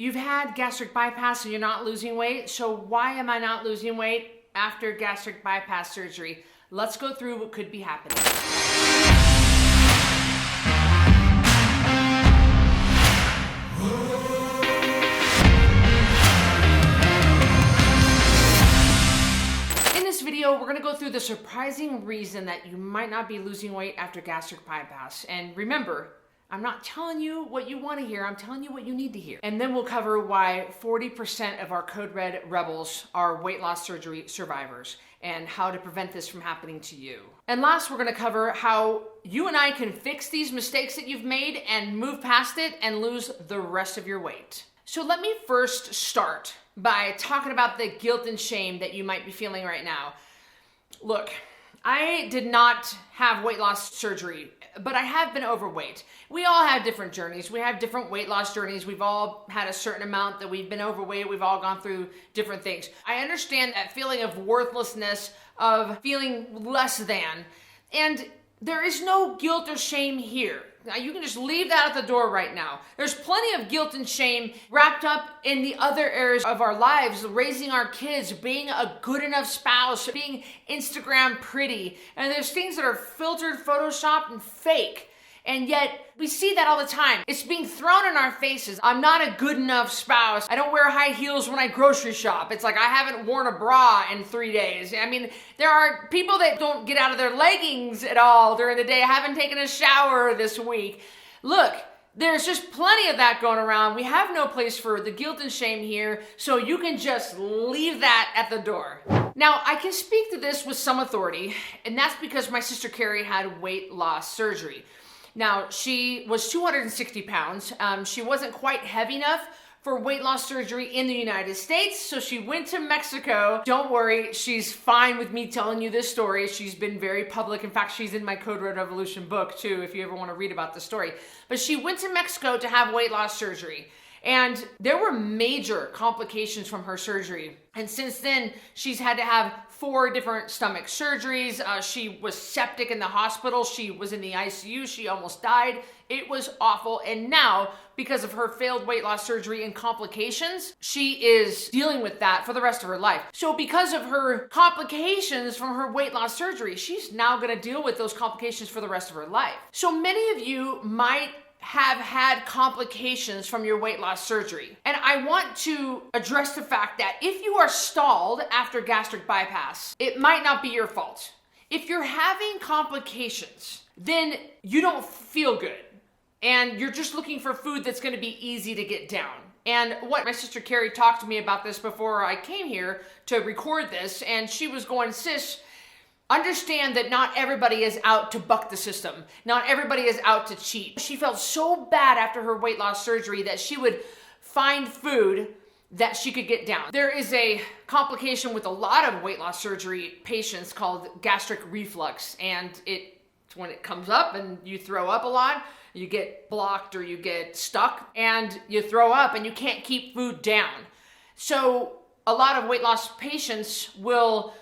You've had gastric bypass and you're not losing weight. So why am I not losing weight after gastric bypass surgery? Let's go through what could be happening. In this video, we're gonna go through the surprising reason that you might not be losing weight after gastric bypass. And remember, I'm not telling you what you want to hear, I'm telling you what you need to hear. And then we'll cover why 40% of our Code Red rebels are weight loss surgery survivors and how to prevent this from happening to you. And last, we're going to cover how you and I can fix these mistakes that you've made and move past it and lose the rest of your weight. So let me first start by talking about the guilt and shame that you might be feeling right now. Look, I did not have weight loss surgery, but I have been overweight. We all have different journeys. We have different weight loss journeys. We've all had a certain amount that we've been overweight. We've all gone through different things. I understand that feeling of worthlessness, of feeling less than, and there is no guilt or shame here. Now, you can just leave that at the door right now. There's plenty of guilt and shame wrapped up in the other areas of our lives, raising our kids, being a good enough spouse, being Instagram pretty. And there's things that are filtered, photoshopped, and fake. And yet, we see that all the time. It's being thrown in our faces. I'm not a good enough spouse. I don't wear high heels when I grocery shop. It's like I haven't worn a bra in 3 days. I mean, there are people that don't get out of their leggings at all during the day. I haven't taken a shower this week. Look, there's just plenty of that going around. We have no place for the guilt and shame here, so you can just leave that at the door. Now, I can speak to this with some authority, and that's because my sister Carrie had weight loss surgery. Now, she was 260 pounds. She wasn't quite heavy enough for weight loss surgery in the United States, so she went to Mexico. Don't worry, she's fine with me telling you this story. She's been very public. In fact, she's in my Code Red Revolution book too, if you ever want to read about the story. But she went to Mexico to have weight loss surgery. And there were major complications from her surgery. And since then, she's had to have 4 different stomach surgeries. She was septic in the hospital. She was in the ICU. She almost died. It was awful. And now, because of her failed weight loss surgery and complications, she is dealing with that for the rest of her life. So because of her complications from her weight loss surgery, she's now going to deal with those complications for the rest of her life. So many of you might have had complications from your weight loss surgery. And I want to address the fact that if you are stalled after gastric bypass, it might not be your fault. If you're having complications, then you don't feel good. And you're just looking for food that's going to be easy to get down. And what my sister Carrie talked to me about this before I came here to record this, and she was going, sis, understand that not everybody is out to buck the system. Not everybody is out to cheat. She felt so bad after her weight loss surgery that she would find food that she could get down. There is a complication with a lot of weight loss surgery patients called gastric reflux. And when it comes up and you throw up a lot, you get blocked or you get stuck and you throw up and you can't keep food down. So a lot of weight loss patients will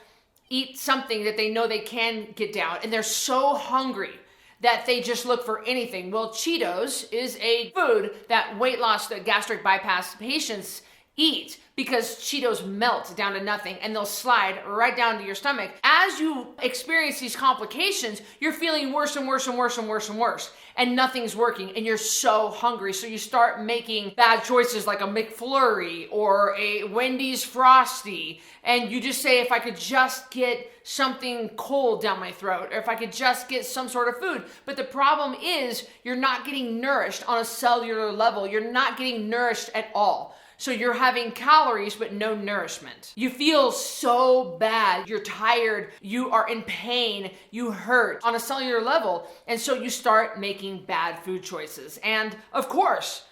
eat something that they know they can get down, and they're so hungry that they just look for anything. Well, Cheetos is a food that weight loss, the gastric bypass patients eat because Cheetos melt down to nothing and they'll slide right down to your stomach. As you experience these complications, you're feeling worse and worse and worse and worse and worse, and nothing's working, and you're so hungry. So you start making bad choices like a McFlurry or a Wendy's Frosty, and you just say, if I could just get something cold down my throat, or if I could just get some sort of food. But the problem is you're not getting nourished on a cellular level. You're not getting nourished at all. So you're having calories, but no nourishment. You feel so bad. You're tired. You are in pain. You hurt on a cellular level. And so you start making bad food choices. And of course,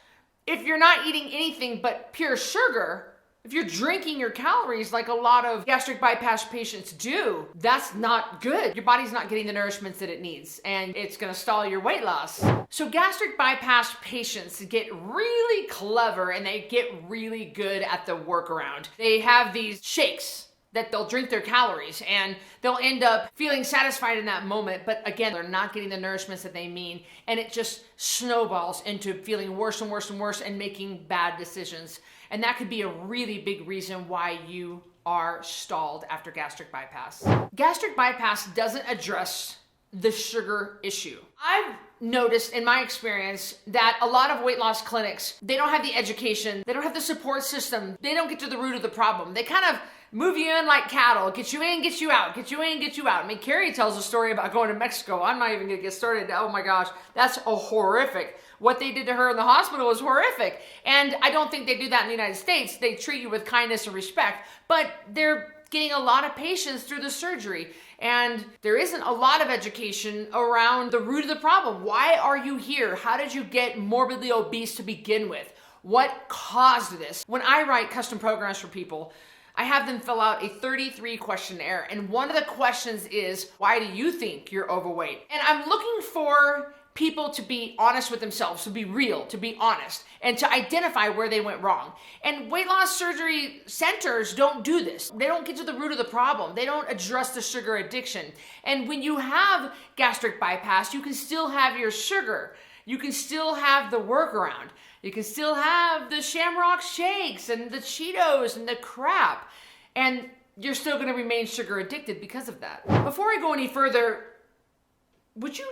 if you're not eating anything but pure sugar, if you're drinking your calories like a lot of gastric bypass patients do, that's not good. Your body's not getting the nourishments that it needs, and it's gonna stall your weight loss. So gastric bypass patients get really clever and they get really good at the workaround. They have these shakes that they'll drink their calories and they'll end up feeling satisfied in that moment. But again, they're not getting the nourishments that they mean. And it just snowballs into feeling worse and worse and worse and making bad decisions. And that could be a really big reason why you are stalled after gastric bypass. Gastric bypass doesn't address the sugar issue. I've noticed in my experience that a lot of weight loss clinics, they don't have the education, they don't have the support system, they don't get to the root of the problem. They kind of move you in like cattle, get you in, get you out, get you in, get you out. I mean, Carrie tells a story about going to Mexico. I'm not even gonna get started. Oh my gosh, that's horrific. What they did to her in the hospital was horrific. And I don't think they do that in the United States. They treat you with kindness and respect, but they're getting a lot of patients through the surgery. And there isn't a lot of education around the root of the problem. Why are you here? How did you get morbidly obese to begin with? What caused this? When I write custom programs for people, I have them fill out a 33 questionnaire. And one of the questions is, why do you think you're overweight? And I'm looking for people to be honest with themselves, to be real, to be honest, and to identify where they went wrong. And weight loss surgery centers don't do this. They don't get to the root of the problem. They don't address the sugar addiction. And when you have gastric bypass, you can still have your sugar. You can still have the workaround. You can still have the Shamrock shakes and the Cheetos and the crap. And you're still gonna remain sugar addicted because of that. Before I go any further, would you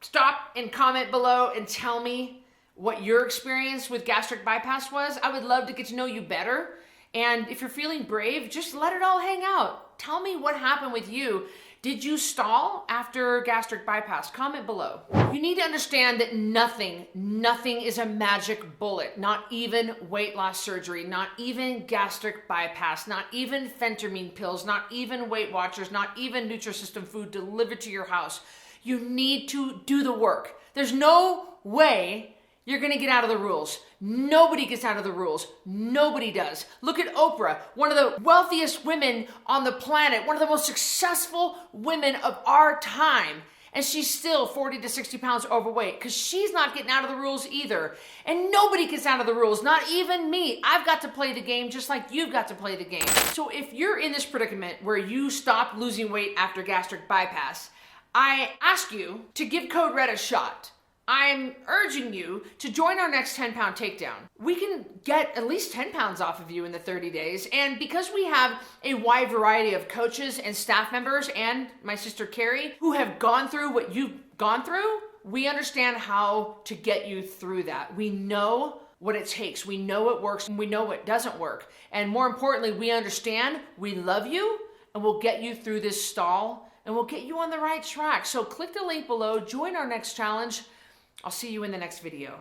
stop and comment below and tell me what your experience with gastric bypass was? I would love to get to know you better. And if you're feeling brave, just let it all hang out. Tell me what happened with you. Did you stall after gastric bypass? Comment below. You need to understand that nothing is a magic bullet. Not even weight loss surgery, not even gastric bypass, not even phentermine pills, not even Weight Watchers, not even Nutrisystem food delivered to your house. You need to do the work. There's no way you're gonna get out of the rules. Nobody gets out of the rules. Nobody does. Look at Oprah, one of the wealthiest women on the planet, one of the most successful women of our time. And she's still 40 to 60 pounds overweight because she's not getting out of the rules either. And nobody gets out of the rules, not even me. I've got to play the game just like you've got to play the game. So if you're in this predicament where you stop losing weight after gastric bypass, I ask you to give Code Red a shot. I'm urging you to join our next 10-pound takedown. We can get at least 10 pounds off of you in the 30 days. And because we have a wide variety of coaches and staff members and my sister Carrie who have gone through what you've gone through, we understand how to get you through that. We know what it takes. We know what works and we know what doesn't work. And more importantly, we understand, we love you, and we'll get you through this stall and we'll get you on the right track. So click the link below, join our next challenge. I'll see you in the next video.